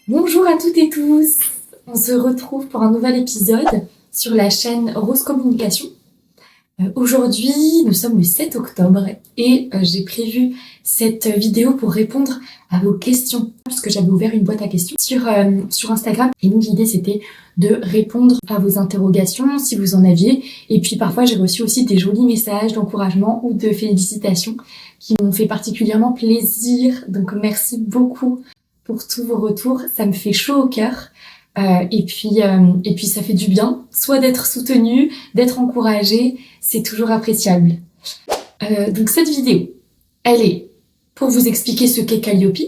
Bonjour à toutes et tous. On se retrouve pour un nouvel épisode sur la chaîne Rose Communication. Aujourd'hui, nous sommes le 7 octobre et j'ai prévu cette vidéo pour répondre à vos questions, parce que j'avais ouvert une boîte à questions sur Instagram. Et donc l'idée c'était de répondre à vos interrogations si vous en aviez. Et puis parfois j'ai reçu aussi des jolis messages d'encouragement ou de félicitations qui m'ont fait particulièrement plaisir. Donc merci beaucoup pour tous vos retours, ça me fait chaud au cœur. Et puis ça fait du bien, soit d'être soutenu, d'être encouragé, c'est toujours appréciable. Donc cette vidéo, elle est pour vous expliquer ce qu'est Calliope,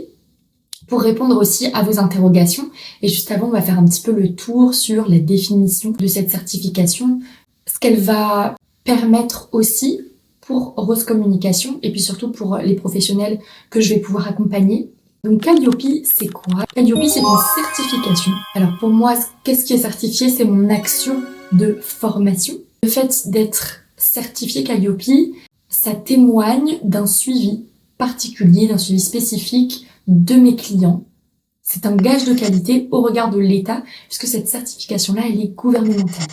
pour répondre aussi à vos interrogations. Et juste avant, on va faire un petit peu le tour sur la définition de cette certification, ce qu'elle va permettre aussi pour Rose Communication et puis surtout pour les professionnels que je vais pouvoir accompagner. Donc Calliope, c'est quoi? Calliope, c'est une certification. Alors pour moi, qu'est-ce qui est certifié? C'est mon action de formation. Le fait d'être certifié Calliope, ça témoigne d'un suivi particulier, d'un suivi spécifique de mes clients. C'est un gage de qualité au regard de l'État, puisque cette certification-là, elle est gouvernementale.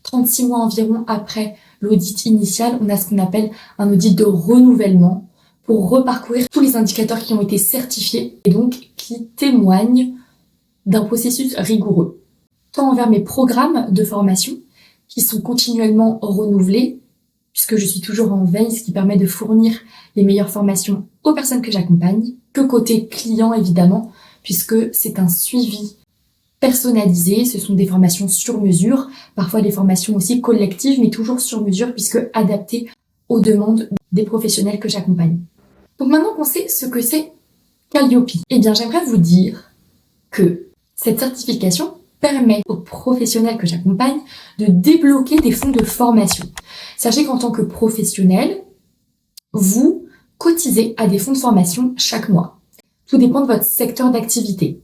36 mois environ après l'audit initial, on a ce qu'on appelle un audit de renouvellement pour reparcourir tous les indicateurs qui ont été certifiés et donc qui témoignent d'un processus rigoureux. Tant envers mes programmes de formation qui sont continuellement renouvelés, puisque je suis toujours en veille, ce qui permet de fournir les meilleures formations aux personnes que j'accompagne, que côté client évidemment, puisque c'est un suivi personnalisé, ce sont des formations sur mesure, parfois des formations aussi collectives, mais toujours sur mesure, puisque adaptées aux demandes des professionnels que j'accompagne. Donc maintenant qu'on sait ce que c'est Calliope, eh bien j'aimerais vous dire que cette certification permet aux professionnels que j'accompagne de débloquer des fonds de formation. Sachez qu'en tant que professionnel, vous cotisez à des fonds de formation chaque mois. Tout dépend de votre secteur d'activité.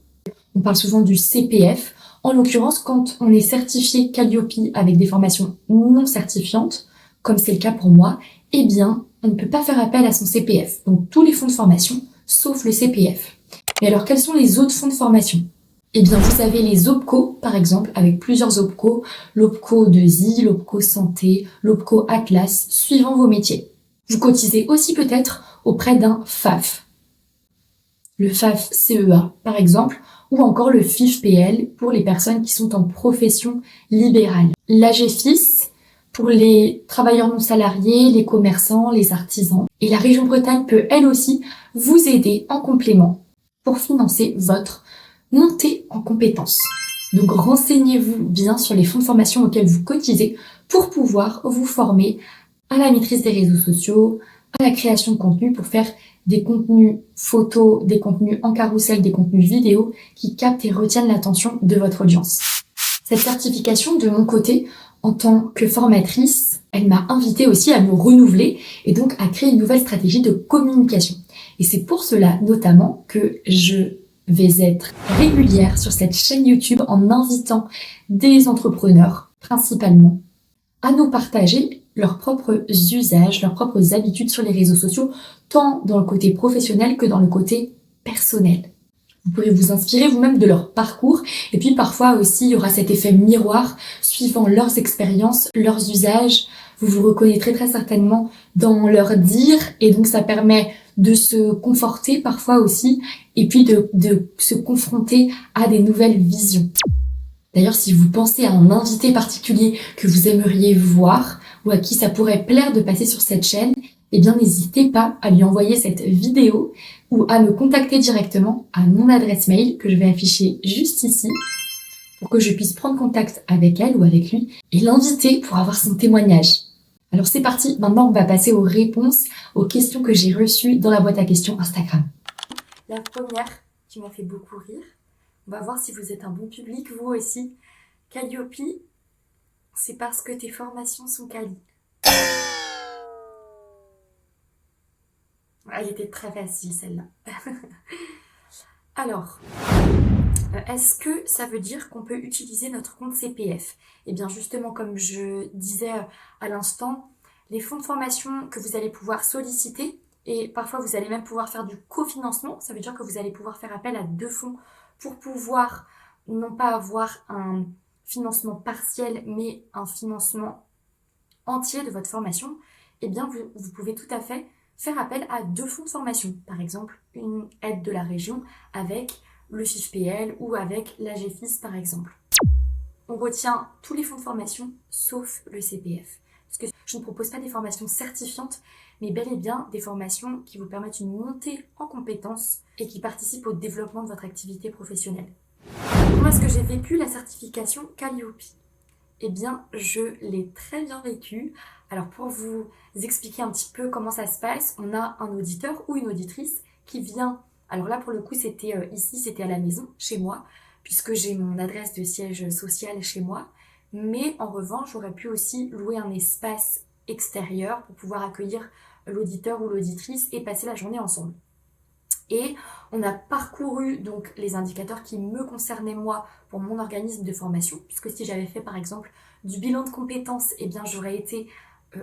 On parle souvent du CPF. En l'occurrence, quand on est certifié Calliope avec des formations non certifiantes, comme c'est le cas pour moi, eh bien, on ne peut pas faire appel à son CPF. Donc, tous les fonds de formation, sauf le CPF. Mais alors, quels sont les autres fonds de formation? Eh bien, vous avez les OPCO, par exemple, avec plusieurs OPCO, l'OPCO de ZI, l'OPCO Santé, l'OPCO Atlas, suivant vos métiers. Vous cotisez aussi peut-être auprès d'un FAF. Le FAF CEA, par exemple, ou encore le FIF-PL pour les personnes qui sont en profession libérale. L'AGFIS pour les travailleurs non salariés, les commerçants, les artisans. Et la région Bretagne peut elle aussi vous aider en complément pour financer votre montée en compétences. Donc renseignez-vous bien sur les fonds de formation auxquels vous cotisez pour pouvoir vous former à la maîtrise des réseaux sociaux, à la création de contenu pour faire des contenus photos, des contenus en carrousel, des contenus vidéo qui captent et retiennent l'attention de votre audience. Cette certification, de mon côté, en tant que formatrice, elle m'a invitée aussi à me renouveler et donc à créer une nouvelle stratégie de communication. Et c'est pour cela notamment que je vais être régulière sur cette chaîne YouTube en invitant des entrepreneurs, principalement, à nous partager leurs propres usages, leurs propres habitudes sur les réseaux sociaux, tant dans le côté professionnel que dans le côté personnel. Vous pourrez vous inspirer vous-même de leur parcours et puis parfois aussi il y aura cet effet miroir suivant leurs expériences, leurs usages. Vous vous reconnaîtrez très certainement dans leurs dires et donc ça permet de se conforter parfois aussi et puis de se confronter à des nouvelles visions. D'ailleurs, si vous pensez à un invité particulier que vous aimeriez voir ou à qui ça pourrait plaire de passer sur cette chaîne, eh bien n'hésitez pas à lui envoyer cette vidéo ou à me contacter directement à mon adresse mail que je vais afficher juste ici pour que je puisse prendre contact avec elle ou avec lui et l'inviter pour avoir son témoignage. Alors c'est parti, maintenant on va passer aux réponses aux questions que j'ai reçues dans la boîte à questions Instagram. La première qui m'a fait beaucoup rire, on va voir si vous êtes un bon public, vous aussi. Calliope, c'est parce que tes formations sont quali. Elle était très facile celle-là. Alors, est-ce que ça veut dire qu'on peut utiliser notre compte CPF? Eh bien justement, comme je disais à l'instant, les fonds de formation que vous allez pouvoir solliciter, et parfois vous allez même pouvoir faire du cofinancement, ça veut dire que vous allez pouvoir faire appel à deux fonds pour pouvoir non pas avoir un financement partiel, mais un financement entier de votre formation, eh bien vous pouvez tout à fait faire appel à 2 fonds de formation. Par exemple, une aide de la région avec le FIFPL ou avec l'AGFIS par exemple. On retient tous les fonds de formation sauf le CPF. Parce que je ne propose pas des formations certifiantes, mais bel et bien des formations qui vous permettent une montée en compétences et qui participent au développement de votre activité professionnelle. Comment est-ce que j'ai vécu la certification Calliope ? Eh bien, je l'ai très bien vécu. Alors, pour vous expliquer un petit peu comment ça se passe, on a un auditeur ou une auditrice qui vient. Alors là, pour le coup, c'était ici, c'était à la maison, chez moi, puisque j'ai mon adresse de siège social chez moi. Mais en revanche, j'aurais pu aussi louer un espace extérieur pour pouvoir accueillir l'auditeur ou l'auditrice et passer la journée ensemble. Et on a parcouru donc les indicateurs qui me concernaient moi pour mon organisme de formation, puisque si j'avais fait par exemple du bilan de compétences, eh bien j'aurais été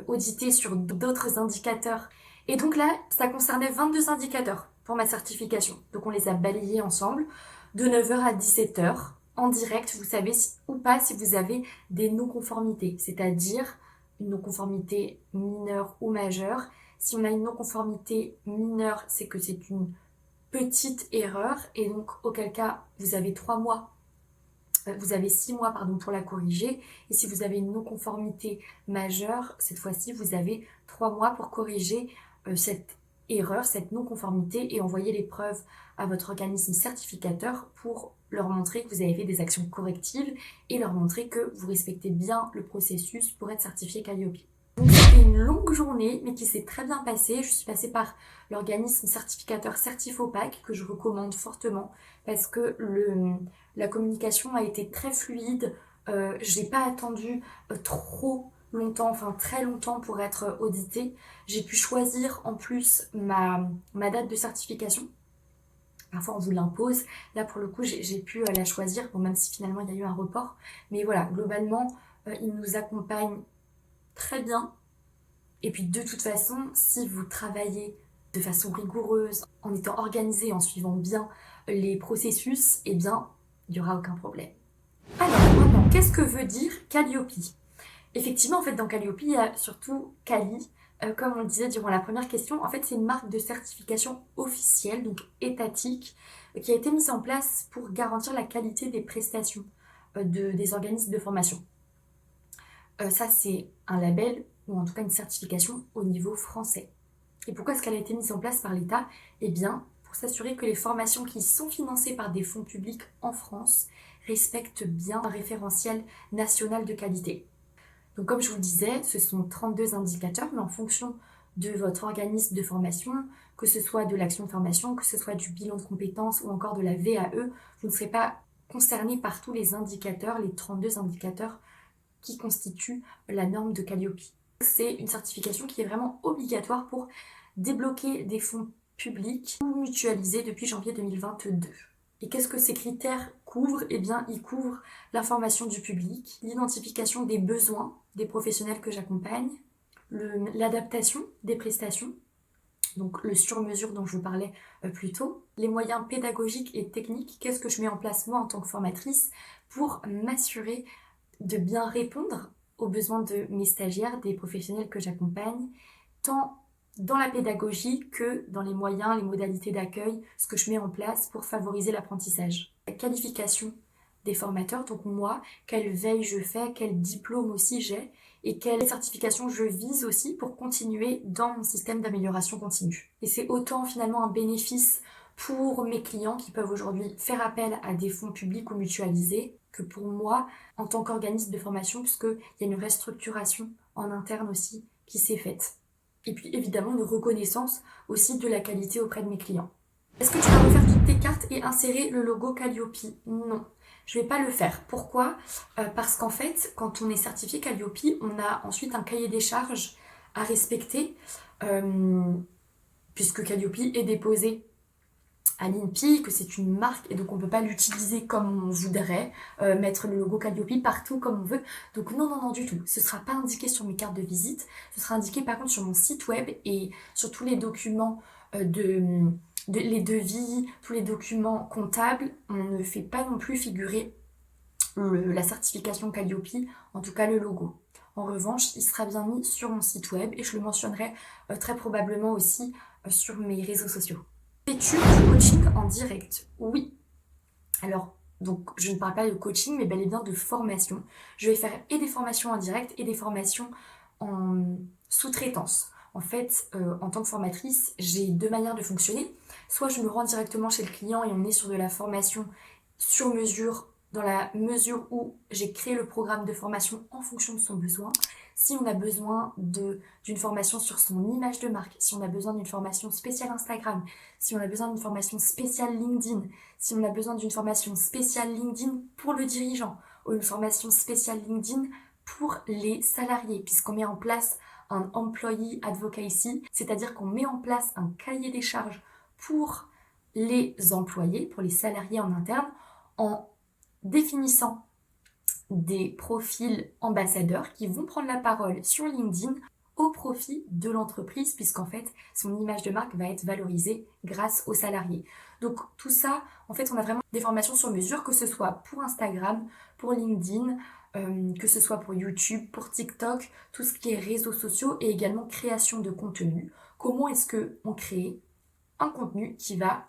auditée sur d'autres indicateurs. Et donc là, ça concernait 22 indicateurs pour ma certification. Donc on les a balayés ensemble de 9h à 17h en direct. Vous savez ou pas si vous avez des non-conformités, c'est-à-dire une non-conformité mineure ou majeure. Si on a une non-conformité mineure, c'est que c'est une petite erreur et donc auquel cas vous avez 6 mois pour la corriger, et si vous avez une non-conformité majeure, cette fois-ci vous avez 3 mois pour corriger cette erreur, cette non-conformité, et envoyer les preuves à votre organisme certificateur pour leur montrer que vous avez fait des actions correctives et leur montrer que vous respectez bien le processus pour être certifié Calliope. Donc c'était une longue journée, mais qui s'est très bien passée. Je suis passée par l'organisme certificateur Certifopac, que je recommande fortement, parce que la communication a été très fluide. J'ai pas attendu trop longtemps, enfin très longtemps pour être auditée. J'ai pu choisir en plus ma date de certification. Parfois on vous l'impose. Là pour le coup j'ai pu la choisir, bon, même si finalement il y a eu un report. Mais voilà, globalement ils nous accompagnent très bien. Et puis de toute façon, si vous travaillez de façon rigoureuse, en étant organisé, en suivant bien les processus, eh bien, il n'y aura aucun problème. Alors maintenant, qu'est-ce que veut dire Calliope ? Effectivement, en fait, dans Calliope, il y a surtout Cali. Comme on le disait durant la première question, en fait, c'est une marque de certification officielle, donc étatique, qui a été mise en place pour garantir la qualité des prestations des organismes de formation. Ça, c'est un label, ou en tout cas une certification au niveau français. Et pourquoi est-ce qu'elle a été mise en place par l'État ? Eh bien, pour s'assurer que les formations qui sont financées par des fonds publics en France respectent bien un référentiel national de qualité. Donc comme je vous le disais, ce sont 32 indicateurs, mais en fonction de votre organisme de formation, que ce soit de l'action de formation, que ce soit du bilan de compétences ou encore de la VAE, vous ne serez pas concerné par tous les indicateurs, les 32 indicateurs qui constituent la norme de Calliope. C'est une certification qui est vraiment obligatoire pour débloquer des fonds publics ou mutualisés depuis janvier 2022. Et qu'est-ce que ces critères couvrent ? Eh bien, ils couvrent l'information du public, l'identification des besoins des professionnels que j'accompagne, l'adaptation des prestations, donc le sur-mesure dont je vous parlais plus tôt, les moyens pédagogiques et techniques, qu'est-ce que je mets en place moi en tant que formatrice pour m'assurer de bien répondre aux besoins de mes stagiaires, des professionnels que j'accompagne, tant dans la pédagogie que dans les moyens, les modalités d'accueil, ce que je mets en place pour favoriser l'apprentissage. La qualification des formateurs, donc moi, quelle veille je fais, quel diplôme aussi j'ai, et quelle certification je vise aussi pour continuer dans mon système d'amélioration continue. Et c'est autant finalement un bénéfice pour mes clients qui peuvent aujourd'hui faire appel à des fonds publics ou mutualisés que pour moi en tant qu'organisme de formation, puisqu'il y a une restructuration en interne aussi qui s'est faite. Et puis évidemment une reconnaissance aussi de la qualité auprès de mes clients. Est-ce que tu vas refaire toutes tes cartes et insérer le logo Calliope ? Non, je ne vais pas le faire. Pourquoi ? Parce qu'en fait, quand on est certifié Calliope, on a ensuite un cahier des charges à respecter, puisque Calliope est déposé à l'INPI, que c'est une marque et donc on ne peut pas l'utiliser comme on voudrait, mettre le logo Calliope partout comme on veut. Donc non du tout, ce ne sera pas indiqué sur mes cartes de visite, ce sera indiqué par contre sur mon site web et sur tous les documents les devis, tous les documents comptables, on ne fait pas non plus figurer la certification Calliope, en tout cas le logo. En revanche, il sera bien mis sur mon site web et je le mentionnerai très probablement aussi sur mes réseaux sociaux. Fais-tu du coaching en direct? Oui. Alors, donc je ne parle pas de coaching, mais bel et bien de formation. Je vais faire et des formations en direct et des formations en sous-traitance. En fait, en tant que formatrice, j'ai deux manières de fonctionner. Soit je me rends directement chez le client et on est sur de la formation sur mesure, dans la mesure où j'ai créé le programme de formation en fonction de son besoin. Si on a besoin d'une formation sur son image de marque, si on a besoin d'une formation spéciale Instagram, si on a besoin d'une formation spéciale LinkedIn, si on a besoin d'une formation spéciale LinkedIn pour le dirigeant ou une formation spéciale LinkedIn pour les salariés, puisqu'on met en place un employee advocacy, c'est-à-dire qu'on met en place un cahier des charges pour les employés, pour les salariés en interne, en définissant des profils ambassadeurs qui vont prendre la parole sur LinkedIn au profit de l'entreprise, puisqu'en fait, son image de marque va être valorisée grâce aux salariés. Donc tout ça, en fait, on a vraiment des formations sur mesure, que ce soit pour Instagram, pour LinkedIn, que ce soit pour YouTube, pour TikTok, tout ce qui est réseaux sociaux et également création de contenu. Comment est-ce qu'on crée un contenu qui va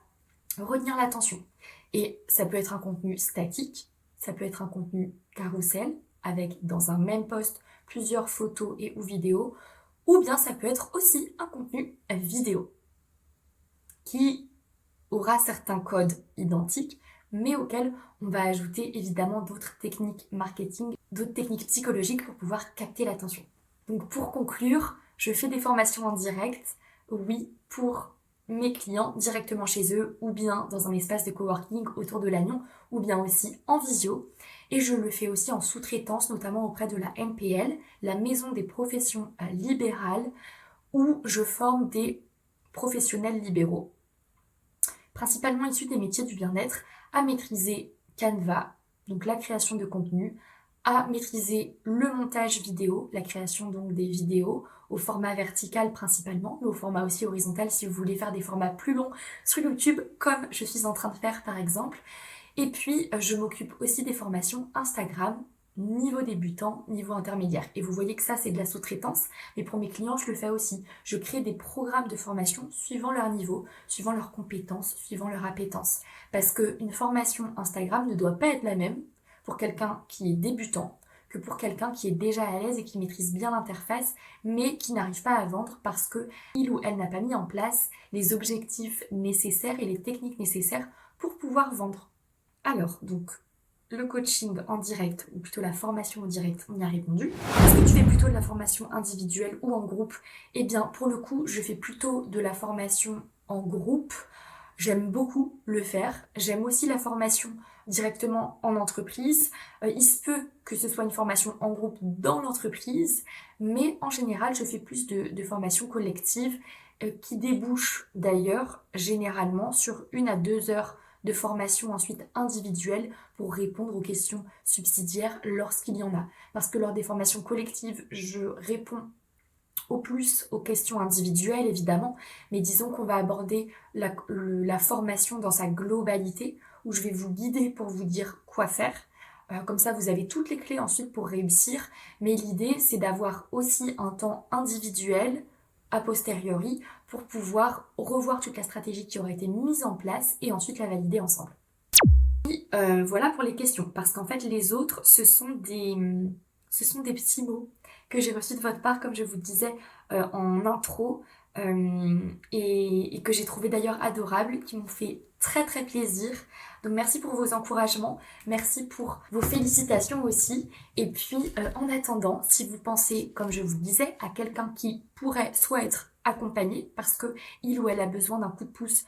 retenir l'attention? Et ça peut être un contenu statique, ça peut être un contenu carrousel, avec dans un même post plusieurs photos et ou vidéos, ou bien ça peut être aussi un contenu vidéo qui aura certains codes identiques, mais auxquels on va ajouter évidemment d'autres techniques marketing, d'autres techniques psychologiques pour pouvoir capter l'attention. Donc pour conclure, je fais des formations en direct, oui, pour mes clients directement chez eux, ou bien dans un espace de coworking autour de Lannion, ou bien aussi en visio. Et je le fais aussi en sous-traitance, notamment auprès de la MPL, la Maison des professions libérales, où je forme des professionnels libéraux, principalement issus des métiers du bien-être, à maîtriser Canva, donc la création de contenu, à maîtriser le montage vidéo, la création donc des vidéos au format vertical principalement, mais au format aussi horizontal si vous voulez faire des formats plus longs sur YouTube, comme je suis en train de faire par exemple. Et puis, je m'occupe aussi des formations Instagram, niveau débutant, niveau intermédiaire. Et vous voyez que ça, c'est de la sous-traitance, mais pour mes clients, je le fais aussi. Je crée des programmes de formation suivant leur niveau, suivant leurs compétences, suivant leur appétence. Parce qu'une formation Instagram ne doit pas être la même pour quelqu'un qui est débutant que pour quelqu'un qui est déjà à l'aise et qui maîtrise bien l'interface, mais qui n'arrive pas à vendre parce que il ou elle n'a pas mis en place les objectifs nécessaires et les techniques nécessaires pour pouvoir vendre. Alors, donc, le coaching en direct, ou plutôt la formation en direct, on y a répondu. Est-ce que tu fais plutôt de la formation individuelle ou en groupe? Eh bien, pour le coup, je fais plutôt de la formation en groupe. J'aime beaucoup le faire. J'aime aussi la formation directement en entreprise. Il se peut que ce soit une formation en groupe dans l'entreprise, mais en général, je fais plus de formations collectives qui débouchent d'ailleurs généralement sur 1 à 2 heures de formation ensuite individuelle pour répondre aux questions subsidiaires lorsqu'il y en a. Parce que lors des formations collectives, je réponds au plus aux questions individuelles évidemment, mais disons qu'on va aborder la formation dans sa globalité, où je vais vous guider pour vous dire quoi faire. Comme ça, vous avez toutes les clés ensuite pour réussir, mais l'idée, c'est d'avoir aussi un temps individuel a posteriori pour pouvoir revoir toute la stratégie qui aura été mise en place et ensuite la valider ensemble. Voilà pour les questions, parce qu'en fait les autres ce sont des petits mots que j'ai reçus de votre part, comme je vous disais en intro, et que j'ai trouvé d'ailleurs adorables, qui m'ont fait très très plaisir. Donc merci pour vos encouragements, merci pour vos félicitations aussi. Et puis en attendant, si vous pensez, comme je vous disais, à quelqu'un qui pourrait soit être accompagné parce que il ou elle a besoin d'un coup de pouce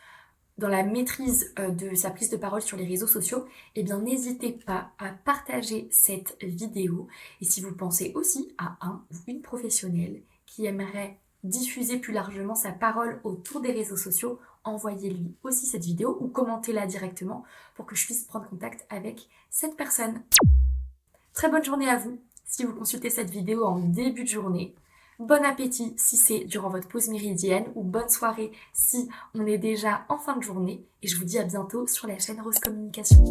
dans la maîtrise de sa prise de parole sur les réseaux sociaux, eh bien n'hésitez pas à partager cette vidéo. Et si vous pensez aussi à un ou une professionnelle qui aimerait diffuser plus largement sa parole autour des réseaux sociaux, envoyez-lui aussi cette vidéo ou commentez-la directement pour que je puisse prendre contact avec cette personne. Très bonne journée à vous si vous consultez cette vidéo en début de journée. Bon appétit si c'est durant votre pause méridienne ou bonne soirée si on est déjà en fin de journée. Et je vous dis à bientôt sur la chaîne Rose Communication.